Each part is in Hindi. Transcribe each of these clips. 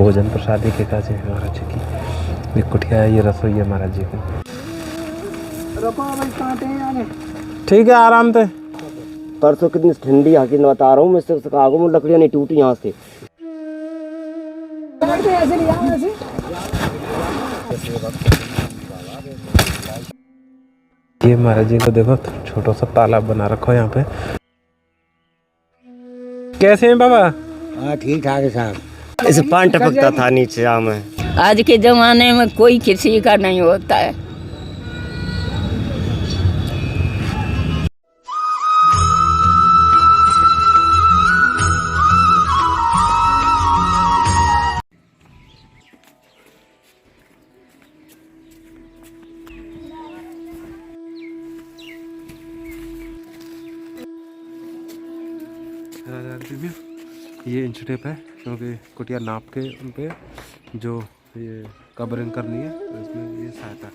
भोजन प्रसादी के काजे महाराज जी की ये कुटिया है, ये रसोई है महाराज जी की। ठीक है, आराम से। परसों कितनी ठंडी आके बता रहा हूँ मैं, सिर्फ आगो में लकड़ियाँ नहीं टूटी यहाँ से। ये महाराज जी को देखो छोटा सा तालाब बना रखा है यहाँ पे। कैसे हैं बाबा? हाँ ठीक ठाक है साहब। इसे पानी टपकता था नीचे आम में। आज के जमाने में कोई किसी का नहीं होता है। ये इंच टेप है क्योंकि कुटिया नाप के उन पे जो ये कवरिंग करनी है तो इसमें ये सहायता।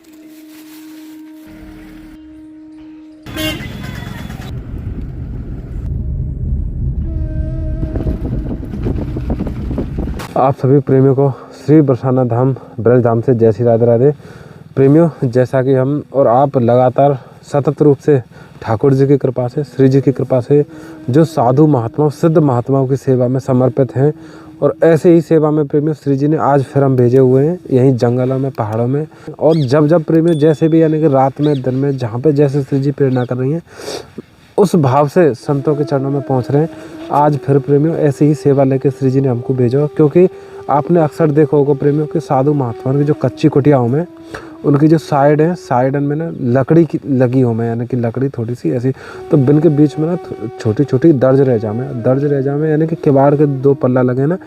आप सभी प्रेमियों को श्री बरसाना धाम ब्रज धाम से जय श्री राधे राधे। प्रेमियों, जैसा कि हम और आप लगातार सतत रूप से ठाकुर जी की कृपा से, श्री जी की कृपा से जो साधु महात्माओं, सिद्ध महात्माओं की सेवा में समर्पित हैं, और ऐसे ही सेवा में प्रेमियों श्री जी ने आज फिर हम भेजे हुए हैं यहीं जंगलों में, पहाड़ों में। और जब जब प्रेमियों जैसे भी यानी कि रात में, दिन में, जहाँ पे जैसे श्री जी प्रेरणा कर रही हैं उस भाव से संतों के चरणों में पहुँच रहे हैं। आज फिर प्रेमियों ऐसी ही सेवा लेके श्री जी ने हमको भेजा, क्योंकि आपने अक्सर देखा होगा प्रेमियों कि साधु महात्माओं की जो कच्ची कुटियाओं में उनकी जो साइड है, साइडन में ना लकड़ी की लगी हो में, यानी कि लकड़ी थोड़ी सी ऐसी, तो बिन के बीच में ना छोटी छोटी दर्ज रह जामे यानी कि किवाड़ के दो पल्ला लगे ना,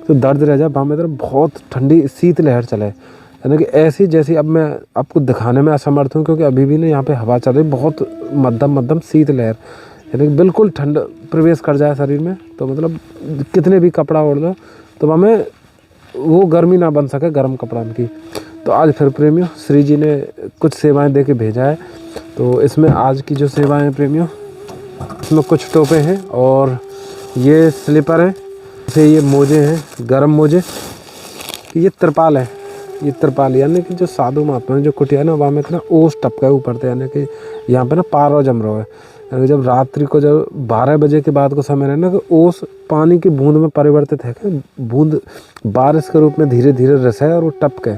तो दर्ज रह जा वहाँ में तरफ बहुत ठंडी शीत लहर चले, यानी कि ऐसी जैसी अब मैं आपको दिखाने में असमर्थ हूँ, क्योंकि अभी भी ना यहाँ पे हवा चल रही, बहुत मध्यम शीत लहर, यानी कि बिल्कुल ठंड प्रवेश कर जाए शरीर में, तो मतलब कितने भी कपड़ा ओढ़ लो तो हमें वो गर्मी ना बन सके गर्म कपड़ा की। तो आज फिर प्रेमियों श्री जी ने कुछ सेवाएं दे के भेजा है। तो इसमें आज की जो सेवाएं हैं प्रेमियों, इसमें कुछ टोपे हैं और ये स्लीपर है, जैसे ये मोजे हैं, गर्म मोजे, ये तिरपाल है, ये तिरपाल यानी कि जो साधु महात्मा जो कुटिया है ना वहाँ में इतना ओस टपका है ऊपर से, यानी कि यहाँ पे ना पारो जम रहा है, यानी जब रात्रि को जब 12 बजे के बाद को समय है ना तो ओस पानी की बूंद में परिवर्तित है, बूंद बारिश के रूप में धीरे धीरे रसे और वो टपके।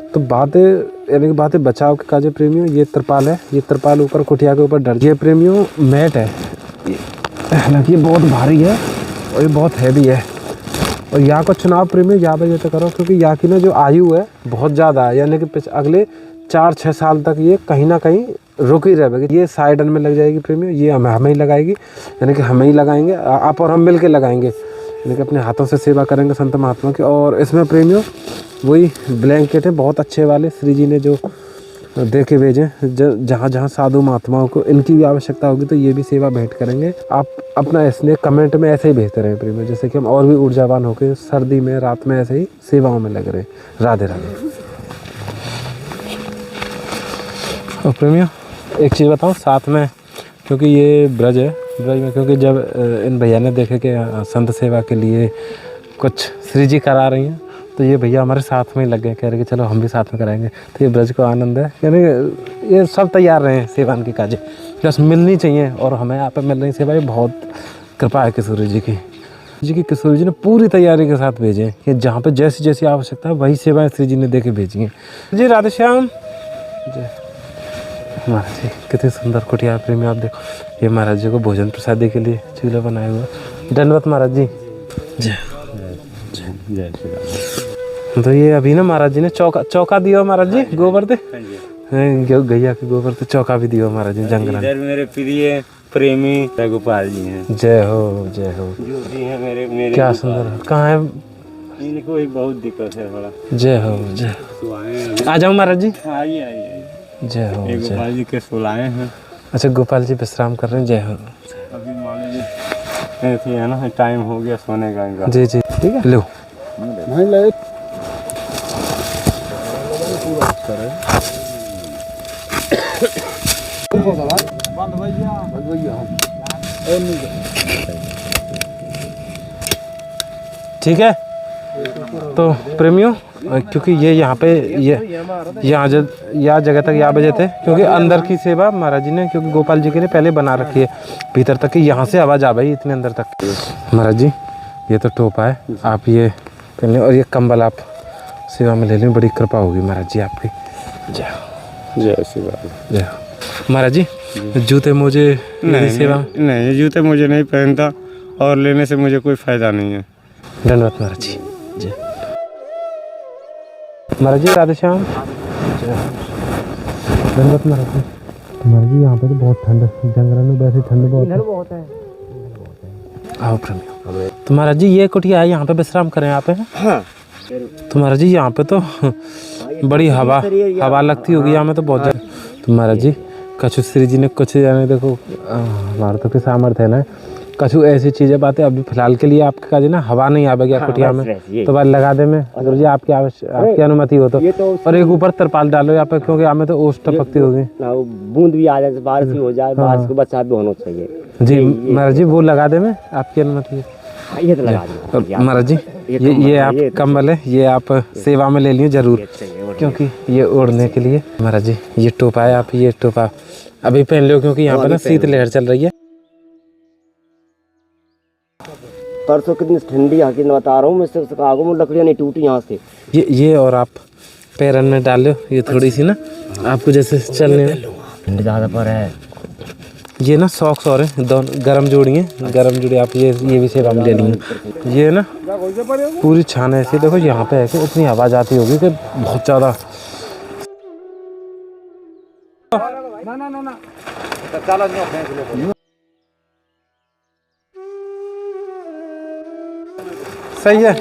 तो बातें यानी कि बातें बचाव के काजे प्रेमियों, ये तिरपाल है, ये तिरपाल ऊपर कुटिया के ऊपर डर, ये प्रेमियों मैट है, हालांकि ये बहुत भारी है और ये बहुत हैवी है। और यहाँ का चुनाव प्रेमियों यहाँ वजह से करो क्योंकि यहाँ की ना जो आयु है बहुत ज़्यादा है, यानी कि अगले 4-6 साल तक ये कहीं ना कहीं रुक ही रहेगी। ये साइडन में लग जाएगी प्रेमियों, ये हमें ही लगाएगी, यानी कि हमें ही लगाएंगे, आप और हम मिल के लगाएंगे, यानी कि अपने हाथों से सेवा करेंगे संत महात्मा की। और इसमें प्रेमियों वही ब्लैंकेट है बहुत अच्छे वाले, श्री जी ने जो दे के भेजे, जहाँ जहाँ साधु महात्माओं को इनकी भी आवश्यकता होगी तो ये भी सेवा भेंट करेंगे। आप अपना इसने कमेंट में ऐसे ही भेजते रहे प्रेमियों, जैसे कि हम और भी ऊर्जावान होकर सर्दी में रात में ऐसे ही सेवाओं में लग रहे। राधे राधे। और प्रेमियों एक चीज़ बताऊँ साथ में, क्योंकि ये ब्रज है, ब्रज में क्योंकि जब इन भैया ने देखे कि संत सेवा के लिए कुछ श्री जी करा रही हैं तो ये भैया हमारे साथ में ही लग गए, कह रहे कि चलो हम भी साथ में कराएंगे। तो ये ब्रज को आनंद है, यानी ये सब तैयार रहे हैं सेवान की काजें, बस मिलनी चाहिए और हमें यहाँ पर मिल रही सेवा, ये बहुत कृपा है किशोरी जी की। किशोरी जी ने पूरी तैयारी के साथ भेजे कि जहाँ पे जैसी जैसी आवश्यकता है वही सेवाएं श्री जी ने दे के भेजी हैं। जी राधे श्याम जी। महाराज जी कितनी सुंदर कुटिया प्रेमी, आप देखो ये महाराज जी को भोजन प्रसादी के लिए चूल्हा बनाया हुआ। धन्यवाद महाराज जी। जय जय श्री राम। तो ये अभी ना महाराज जी ने चौका दिया महाराज जी, गोबर से गैया के गोबर से चौका भी दिया महाराज जी जंगल में। मेरे प्रिय प्रेमी गोपाल जी हैं। जय हो जय हो। जो जी है मेरे क्या सुंदर। कहाँ है? इनको एक बहुत दिक्कत है बड़ा। जय हो जय हो। आ जाओ महाराज जी। आइए। जय हो। गोपाल जी के सुलाए हैं। अच्छा गोपाल जी विश्राम कर रहे हैं। जय हो। अभी मान लीजिए ऐसे है ना, टाइम हो गया सोने का। जी जी ठीक है। लो नहीं ले ठीक है। तो प्रेमियों क्योंकि ये यहाँ पे यहाँ जगह तक यहाँ बजे थे क्योंकि अंदर की सेवा महाराज जी ने क्योंकि गोपाल जी के लिए पहले बना रखी है भीतर तक की, यहाँ से आवाज़ आ गई इतने अंदर तक। महाराज जी ये तो टोपा है, आप ये पहन लें और ये कंबल आप सेवा में ले लें, बड़ी कृपा होगी महाराज जी आपकी। जय जय शिवा। जय महाराज जी। जूते मोजे सेवा नहीं, जूते मुझे नहीं पहनता और लेने से मुझे कोई फायदा नहीं है। धन्यवाद महाराज जी। जय महाराज जी। राधे श्याम। धन्यवाद महाराज जी। महाराज जी यहाँ पे तो बहुत ठंड है, जंगल में वैसे ठंड बहुत है। आओ प्रेमी। तो महाराज जी ये कुटिया है, यहाँ पे विश्राम करें आप हैं? हाँ। तो महाराज जी यहाँ पे तो बड़ी हवा लगती होगी यहाँ में तो बहुत ज़्यादा। तो महाराज जी कछु श्री जी ने कुछ जाने देखो हमारा तो सामर्थ्य है ना, कछु ऐसी चीज़ें बातें अभी फिलहाल के लिए आपके काज ना हवा नहीं आवेगी कुटिया में, तो बात लगा दे में अगर जी आपकी अनुमति हो तो। और एक ऊपर तरपाल डालो यहाँ पे क्योंकि यहाँ में तो ओस टपकती होगी, बूंद भी आ जाए, बारिश भी हो जाए, बारिश को बचा भी होना चाहिए। जी महाराज जी वो लगा दे में आपकी अनुमति है। ये तो लगा दो महाराज जी। ये आप कंबल है, ये आप सेवा में ले लिए जरूर क्योंकि ये ओढ़ने के लिए। महाराज जी ये टोपा है, आप ये टोपा अभी पहन लो क्योंकि यहाँ पे ना शीत लहर चल रही है। परसों कितनी ठंडी आके मैं बता रहा हूँ, मैं आगू में लकड़ियाँ नहीं टूटी यहाँ से। ये और आप पैरन में डाल लो ये थोड़ी सी ना आपको जैसे चलने में ठंड ज़्यादा पर है। ये ना सॉक्स और हैं दोनों गर्म जोड़ी हैं, गर्म जोड़ी आप ये भी सेवा में ले लेंगे। ये ना पूरी छान ऐसी देखो यहाँ पे है कि इतनी आवाज़ आती होगी कि बहुत ज़्यादा। सही है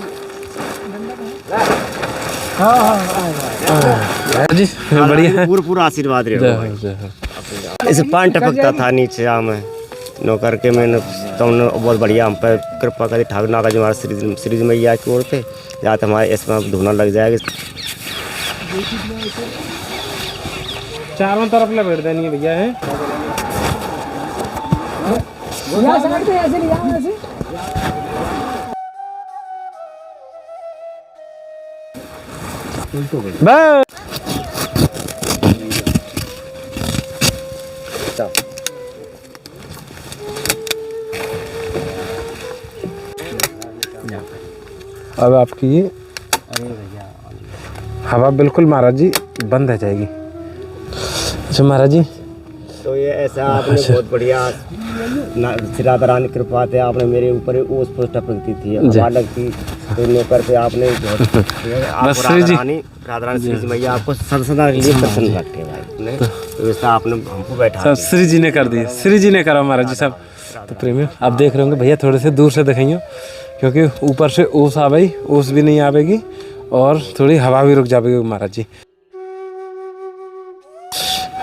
जी, बढ़िया। पूरा आशीर्वाद रहे। इसे पान टपकता था नीचे में नो करके मैंने तुमने बहुत बढ़िया हम पर कृपा करी ठाकुर नागा जी हमारे श्री मैया की ओर पे या तो हमारे इसमें धुना लग जाएगा। चारों तरफ लपेट देनी है भैया है। बस अब आपकी ये हवा बिल्कुल महाराज जी बंद हो जाएगी। अच्छा महाराज जी तो ये ऐसा आपने बहुत बढ़िया राधा रानी कृपा से आपने मेरे ऊपर ओस पोस टपकती थी, हवा लगती तो नौकर से आपने राधा रानी श्री मैया आपको सदा के लिए प्रसन्न रखे भाई। तो ऐसा आपने हमको बैठा सब श्री जी ने कर दी, श्री जी ने करा महाराज जी सब। तो प्रेमियों आप देख रहे होंगे भैया थोड़े से दूर से दिखाइए क्योंकि ऊपर से ओस आ गई, ओस भी नहीं आवेगी और थोड़ी हवा भी रुक जाएगी महाराज जी।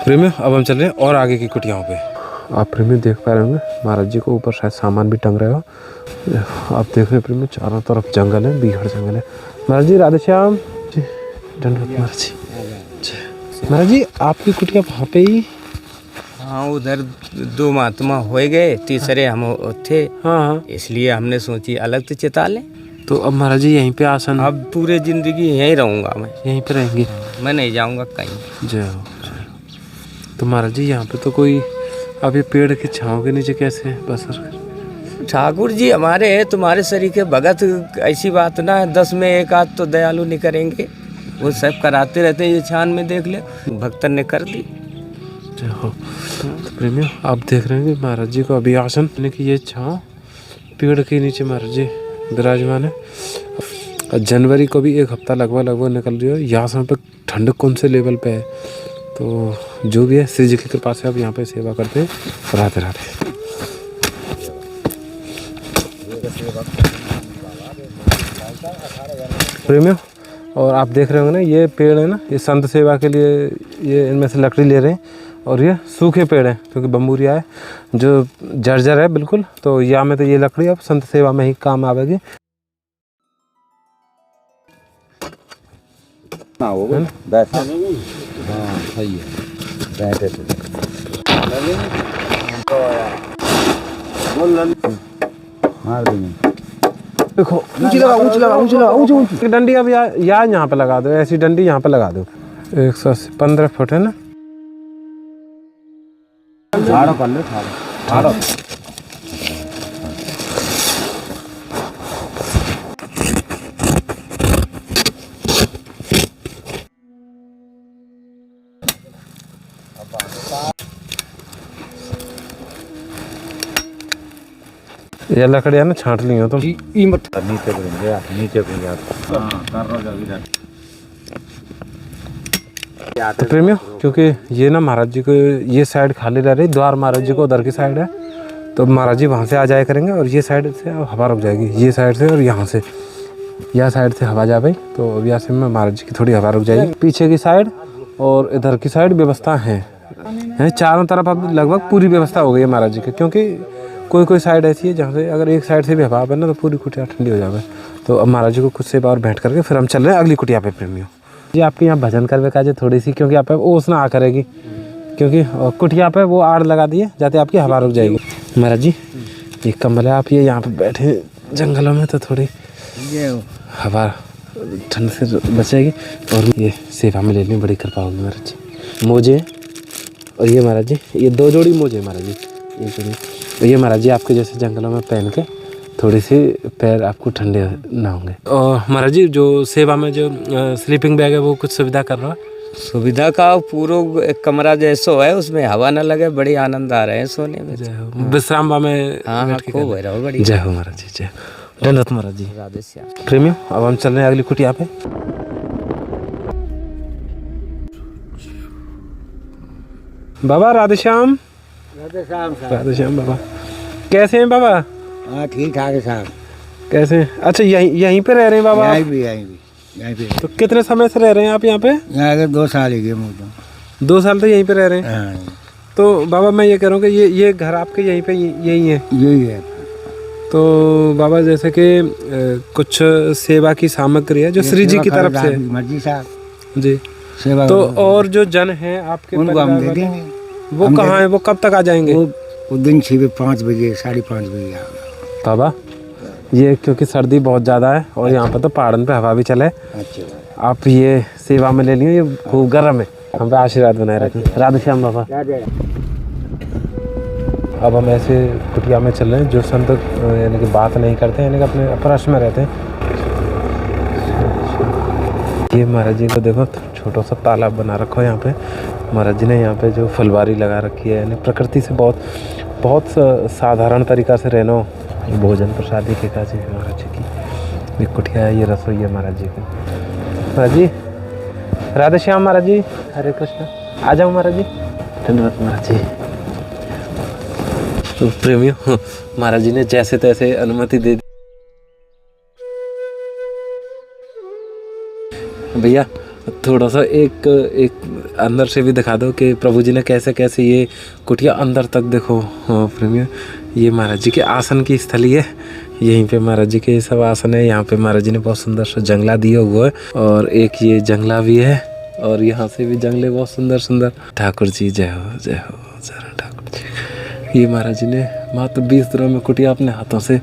प्रेमियों अब हम चल रहे हैं और आगे की कुटियाओं पे। आप प्रेमियों देख पा रहे होंगे महाराज जी को ऊपर शायद सामान भी टंग रहा हो। आप देख रहे हैं प्रेमियों चारों तरफ जंगल है, बीहड़ जंगल है। महाराज जी राधे श्याम जी। धन्यवाद महाराज जी। महाराज जी आपकी कुटिया वहाँ पे ही? हाँ उधर दो महात्मा हो गए, तीसरे हम थे। हाँ इसलिए हमने सोची अलग तो चिता लें। तो अब महाराज जी यहीं पे आसन? अब पूरे जिंदगी यहीं रहूँगा मैं, यहीं पे रहेंगे? मैं नहीं जाऊँगा कहीं। जय हो। तो महाराज जी यहाँ पे तो कोई अब ये पेड़ की छाँव के नीचे कैसे बसर? ठाकुर जी हमारे है, तुम्हारे शरीर के भगत ऐसी बात ना है, 10 में एक आध तो दयालु नहीं करेंगे, वो सब कराते रहते हैं। ये छान में देख ले भक्तन ने कर दी। जय हो। तो प्रेमियों आप देख रहे हैं कि महाराज जी को अभी आसन की ये छाँव पेड़ के नीचे महाराज जी विराजमान है। जनवरी को भी एक हफ्ता लगभग निकल रही है। यहाँ समय पर ठंड कौन से लेवल पे है, तो जो भी है श्री जी की कृपा से आप यहाँ पे सेवा करते हैं। राधे राधे। प्रेमियों और आप देख रहे होंगे ना ये पेड़ है ना, ये संत सेवा के लिए ये इनमें से लकड़ी ले रहे हैं और ये सूखे पेड़ हैं क्योंकि बम्बूरिया है जो जर्जर है बिल्कुल। तो यहाँ में तो ये लकड़ी अब संत सेवा में ही काम आवेगी। देखो ऊंची लगा, ऊंची लगा, ऊंची लगा, ऊंची ऊंची डंडी। अब यहाँ पे लगा दो, ऐसी डंडी यहाँ पे लगा दो। 180 15 फुट है ना। झाड़ो कर लो, झाड़ो। ये लकड़ियाँ ना छांट ली हो तुम। तो प्रेमियों, क्योंकि ये ना महाराज जी को ये साइड खाली रह रही, द्वार महाराज जी को उधर की साइड है, तो महाराज जी वहाँ से आ जाया करेंगे और ये साइड से हवा रुक जाएगी, ये साइड से और यहाँ से, यह साइड से हवा जा भाई, तो अब यहाँ से में महाराज जी की थोड़ी हवा रुक जाएगी। पीछे की साइड और इधर की साइड व्यवस्था है, चारों तरफ अब लगभग पूरी व्यवस्था हो गई है महाराज जी की, क्योंकि कोई साइड ऐसी है जहाँ से अगर एक साइड से भी हवा बने तो पूरी कुटिया ठंडी हो जाए। तो अब महाराज जी को कुछ सेवा और बैठ करके फिर हम चल रहे हैं अगली कुटिया पे प्रेमियों जी। आपके यहाँ भजन करवे का जो थोड़ी सी, क्योंकि आप ओस ना आ करेगी, क्योंकि कुटिया पे वो आड़ लगा दिए जाते आपकी हवा रुक जाएगी। महाराज जी ये कम्बल है, आप ये यहाँ पे बैठे जंगलों में तो थोड़ी हवा ठंड से बचेगी। और ये सेवा में ले लें, बड़ी कृपा होगी महाराज जी। मोजे और ये महाराज जी, ये 2 जोड़ी मोजे महाराज जी, ये जोड़ी। तो ये महाराज जी आपके जैसे जंगलों में पहन के थोड़ी सी पैर आपको ठंडे ना होंगे। और महाराज जी जो सेवा में जो स्लीपिंग बैग है वो कुछ सुविधा कर रहा है? सुविधा का पूरा एक कमरा जैसो है, उसमें हवा न लगे, बड़ी आनंद आ रहे हैं सोने में। जय हो। विश्राम में हाँ खूब है, बड़ी। जय हो महाराज जी, जय हो। धन्यवाद महाराज जी। राधे श्याम। प्रेमियों अब हम चल रहे हैं अगली कुटिया पे। बाबा राधे श्याम। राधे श्याम साहब। राधे श्याम बाबा, कैसे हैं बाबा? हाँ ठीक ठाक है साहब। कैसे हैं? अच्छा यहीं पे रह रहे हैं बाबा? यहीं भी। तो कितने समय से रह रहे हैं आप यहाँ पे? यहाँ अगर 2 साल ही गए मुझे। 2 साल तो यहीं पे रह रहे हैं? हाँ। तो बाबा मैं ये कह रहा हूँ कि ये घर आपके यहीं पे यही है? यही है। तो बाबा जैसे कि कुछ सेवा की सामग्री है जो श्री जी की तरफ से मर्जी साहब जी, सेवा, तो और जो जन है आपके उनको हम दे देंगे। वो कहाँ है, वो कब तक आ जाएंगे? वो दिन 5 बजे 5:30 बजे आएगा बाबा। ये क्योंकि सर्दी बहुत ज़्यादा है और यहाँ पर तो पहाड़न पे हवा भी चले, अच्छा आप ये सेवा में ले लियो, ये खूब गर्म है, हम पे आशीर्वाद बनाए रखें। राधे श्याम बाबा। अब हम ऐसे कुटिया में चल रहे हैं जो संत यानी कि बात नहीं करते हैं, यानी कि अपने अपरश में रहते हैं। ये महाराज जी को देखो, छोटा सा तालाब बना रखा है यहाँ पे। महाराज जी ने यहाँ पे जो फुलवारी लगा रखी है, यानी प्रकृति से बहुत साधारण तरीका से रहना। भोजन प्रसादी के काज है महाराज जी की। ये कुटिया है, ये रसोई है महाराज जी की। महाराज जी राधे श्याम। महाराज जी हरे कृष्ण। आ जाओ महाराज जी। धन्यवाद महाराज जी। तो प्रेमियों महाराज जी ने जैसे तैसे अनुमति दे दी। भैया थोड़ा सा एक अंदर से भी दिखा दो कि प्रभु जी ने कैसे कैसे ये कुटिया अंदर तक देखो। हाँ प्रेमियों, ये महाराज जी के आसन की स्थली है, यहीं पे महाराज जी के सब आसन है। यहाँ पे महाराज जी ने बहुत सुंदर सा जंगला दिया हुआ है और एक ये जंगला भी है और यहाँ से भी जंगले बहुत सुंदर सुंदर। ठाकुर जी जय हो, जय हो, जय ठाकुर जी। ये महाराज जी ने मात्र 20 दिनों में कुटिया अपने हाथों से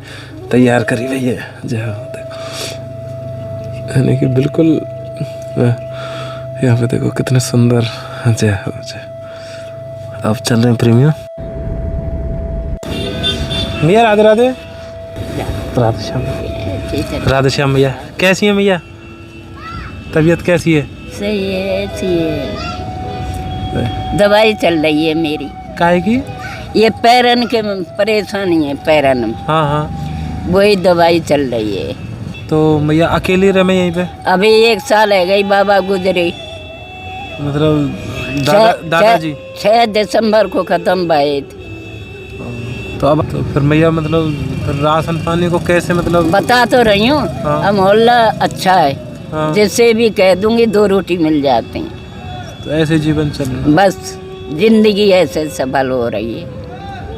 तैयार करी हुई है। जय हो। यानी कि बिल्कुल यहाँ पे देखो कितने सुंदर। जय हो, जय। अब चल रहे हैं प्रेमियों। भैया राधे राधे। राधे श्याम। राधे श्याम भैया, कैसी हैं भैया? तबीयत कैसी है? सही है, अच्छी है। दवाई चल रही है मेरी। काहे की? ये पैरन के परेशानी है, पैरन में। हाँ हाँ, वही दवाई चल रही है। तो भैया अकेले रहे यहीं पे? अभी 1 साल है गई, बाबा गुजरे। मतलब दादाजी 6 दिसंबर को खत्म भये थे। तो अब तो फिर भैया मतलब फिर राशन पानी को कैसे, मतलब बता तो रही हूँ। हाँ। अब मोहल्ला अच्छा है, हाँ। जिससे भी कह दूंगी 2 रोटी मिल जाती हैं। तो ऐसे जीवन चल रहा है। बस जिंदगी ऐसे सफल हो रही है।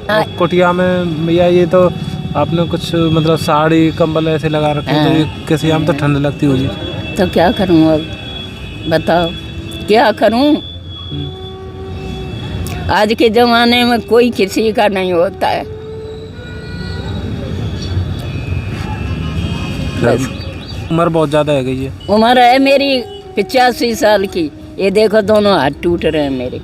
हाँ। तो कुटिया में भैया ये तो आपने कुछ मतलब साड़ी कंबल ऐसे लगा रखे हैं, तो ये किसी आम तो ठंड लगती होगी। तो क्या करूँ अब, बताओ क्या करूँ? आज के ज़माने में कोई किसी का नहीं होता है। बस उम्र बहुत ज़्यादा है गई है। उम्र है मेरी 85 साल की। ये देखो दोनों हाथ टूट रहे हैं मेरे।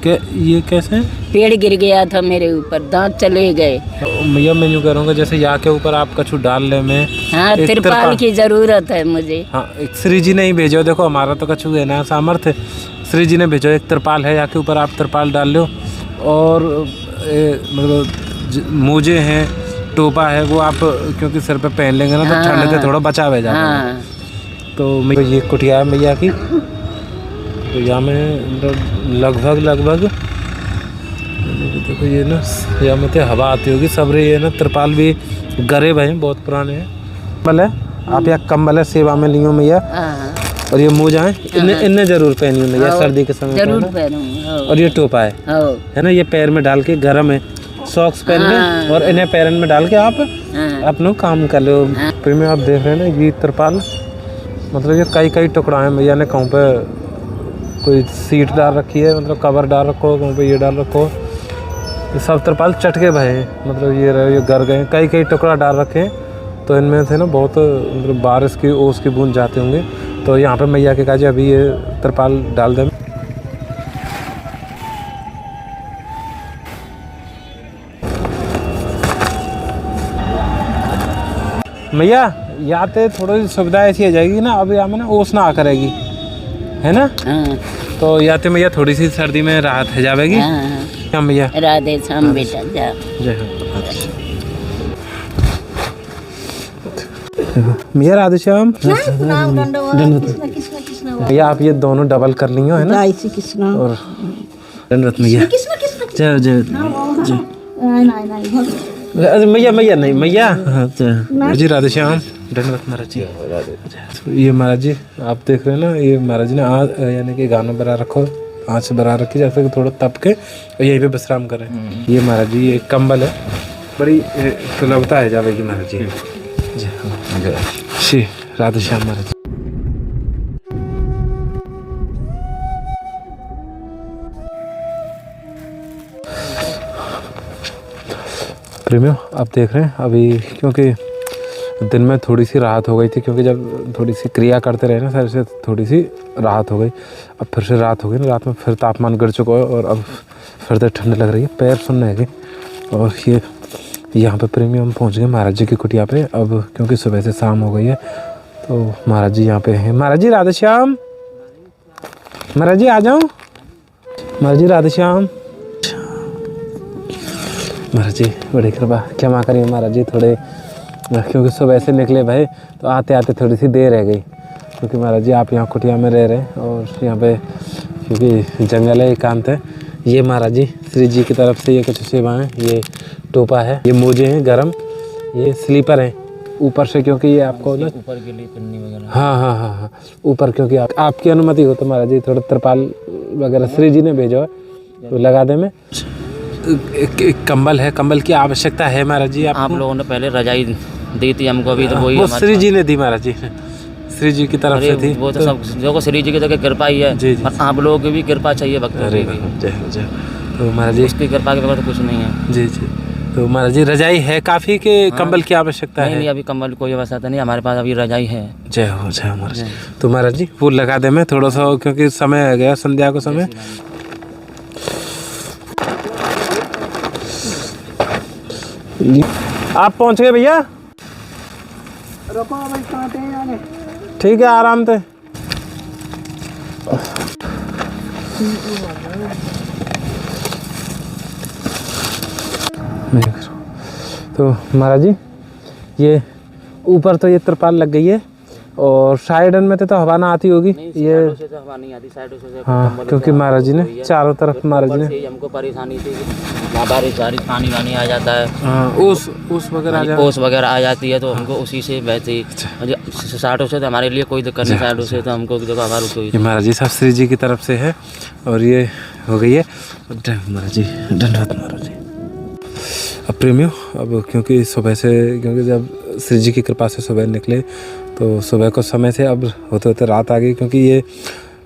ये कैसे? पेड़ गिर गया था मेरे ऊपर, दांत चले गए। भैया मैं यूँ कह रहा हूँ कि जैसे यहाँ के ऊपर आप कछु डालने में हाँ, एक तिरपाल की जरूरत है मुझे। हाँ, एक श्री जी ने ही भेजो। देखो हमारा तो कछु है ना सामर्थ्य, श्री जी ने भेजो एक तिरपाल है, यहाँ के ऊपर आप तिरपाल डाल लो और मतलब मोजे हैं, टोपा है, वो आप क्योंकि सिर पे पहन लेंगे ना तो ठंड से थोड़ा बचाव है जाता है। हाँ। तो ये कुटिया है मैया की। तो यहाँ में लगभग देखो ये ना यहाँ में तो हवा आती होगी सब रही है ना। तिरपाल भी गरीब हैं, बहुत पुराने हैं। कंबल है, आप यहाँ कंबल है सेवा में लियो मैया। और ये मोजा है, इन्हें जरूर पहनी मैया सर्दी के समय जरूर पहनूंगा। और ये टोपा है ना, ये पैर में डाल के गर्म है, सॉक्स पहन ले और इन्हें पैरन में डाल के आप अपना काम कर लो। फिर में आप देख रहे हैं ना ये तिरपाल, मतलब ये कई टुकड़ा है। मैया ने कहूँ पे कोई सीट डाल रखी है, मतलब कवर डाल रखो, कहूँ पे ये डाल रखो। ये सब तिरपाल चटके भये हैं, मतलब ये गर गए, कई टुकड़ा डाल रखे हैं। तो इनमें से ना बहुत मतलब बारिश की ओस की बूंद जाते होंगे। तो यहाँ पे मैया के काजे अभी ये तिरपाल डाल दें। मैया यहाँ पे थोड़ी सी सुविधा ऐसी आ जाएगी ना, अब यहाँ में ना ओस ना आ करेगी, है ना। तो यहाँ पे मैया थोड़ी सी सर्दी में राहत है जाएगी। क्या मैया? राधे श्याम बेटा जा। मैया राधे श्याम। भैया आप ये दोनों डबल कर ली हो, है ना। और दंडवत मैया। जय जय मैया। मैया नहीं मैया जी। राधे श्याम। दंडवत महाराज जी। ये महाराज जी आप देख रहे हैं ना, ये महाराज ने यानी कि गाना बना रखो, आँच बना रखी, जैसे कि थोड़ा तप के यहीं पे विश्राम करें। ये महाराज जी ये कंबल है, बड़ी सुलभता है जावेगी महाराज जी। जय श्री राधे श्याम महाराज। प्रेमियों आप देख रहे हैं अभी, क्योंकि दिन में थोड़ी सी राहत हो गई थी, क्योंकि जब थोड़ी सी क्रिया करते रहे ना सर से थोड़ी सी राहत हो गई। अब फिर से रात हो गई ना, रात में फिर तापमान गिर चुका है और अब फिर से ठंड लग रही है, पैर सुनने लगे। और ये यहाँ पे प्रेमियों हम पहुँच गए महाराज जी की कुटिया पे। अब क्योंकि सुबह से शाम हो गई है तो महाराज जी यहाँ पे हैं। महाराज जी राधे श्याम। महाराज जी आ जाओ। महाराज जी राधे श्याम। महाराज जी बड़ी कृपा, क्षमा करिए महाराज जी, थोड़े क्योंकि सुबह से निकले भाई तो आते आते थोड़ी सी देर रह गई। क्योंकि महाराज जी आप यहाँ कुटिया में रह रहे हैं और यहाँ पे क्योंकि जंगल है, एकांत है। ये महाराज जी श्री जी की तरफ से ये कुछ सेवाएं, ये टोपा है, ये मोजे हैं गरम, ये स्लीपर हैं ऊपर से, क्योंकि ये आपको ना ऊपर के लिए पन्नी वगैरह। हाँ ऊपर, क्योंकि आपकी अनुमति हो तो महाराज जी थोड़ा तिरपाल वगैरह श्री जी ने भेजो है तो लगा दे। में एक कंबल है, कंबल की आवश्यकता है महाराज जी। आप लोगों ने पहले रजाई दी थी हमको, अभी तो वही वो श्री जी ने दी महाराज जी, श्री जी की तरफ से थी। वो तो सब जो श्री जी की तो कृपा ही है जी, और आप लोगों की भी कृपा चाहिए भक्तों की भी। जय। तो महाराज जी उसकी कृपा के बगैर तो कुछ नहीं है। जी। तो महाराज जी रजाई है काफ़ी के कंबल की आवश्यकता है? नहीं, अभी कंबल कोई आवश्यकता नहीं, हमारे पास अभी रजाई है। जय हो महाराज जी। तो महाराज जी वो लगा दे मैं थोड़ा सा, क्योंकि समय आ गया संध्या को समय। आप पहुंच गए भैया? ठीक है, आराम से। तो महाराज जी ये ऊपर तो ये तिरपाल लग गई है और साइडन में तो हवा ना आती होगी। ये से तो हवा नहीं आती, साइडों से हाँ, क्योंकि महाराज जी ने चारों तरफ महाराज जी ने हमको परेशानी थी, बारिश पानी वानी आ जाता है। हाँ, ओस वगैरह आ जाती है तो हमको उसी से बहती। साइडों से तो हमारे लिए कोई दिक्कत नहीं, साइडों से तो हमको ये महाराज जी सब श्री जी की तरफ से है। और ये हो गई है महाराज जी, धन्यवाद महाराज जी। अब प्रेमियों अब क्योंकि सुबह से, क्योंकि जब श्री जी की कृपा से सुबह निकले तो सुबह को समय से अब होते होते रात आ गई, क्योंकि ये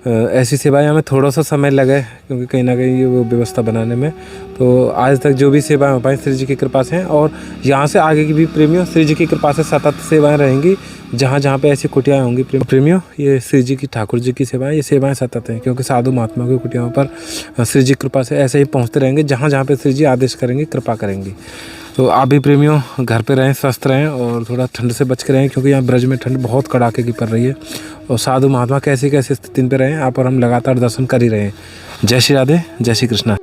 ऐसी सेवाएं हमें थोड़ा सा समय लगे क्योंकि कहीं ना कहीं ये वो व्यवस्था बनाने में, तो आज तक जो भी सेवाएं हो पाई श्री जी की कृपा से हैं और यहाँ से आगे की भी प्रेमियों श्री जी की कृपा से सतत सेवाएं रहेंगी। जहाँ जहाँ पे ऐसी कुटियाएँ होंगी प्रेमियों, ये श्री जी की ठाकुर जी की सेवाएं, ये सेवाएं सतत हैं क्योंकि साधु महात्मा की कुटियाओं पर श्री जी कृपा से ऐसे ही पहुँचते रहेंगे जहाँ जहाँ पे श्री जी आदेश करेंगे, कृपा करेंगी। तो आप भी प्रेमियों घर पे रहें, स्वस्थ रहें और थोड़ा ठंड से बच के रहें क्योंकि यहाँ ब्रज में ठंड बहुत कड़ाके की पड़ रही है। और साधु महात्मा कैसी कैसी स्थिति पे रहें आप और हम लगातार दर्शन कर ही रहे हैं। जय श्री राधे, जय श्री कृष्णा।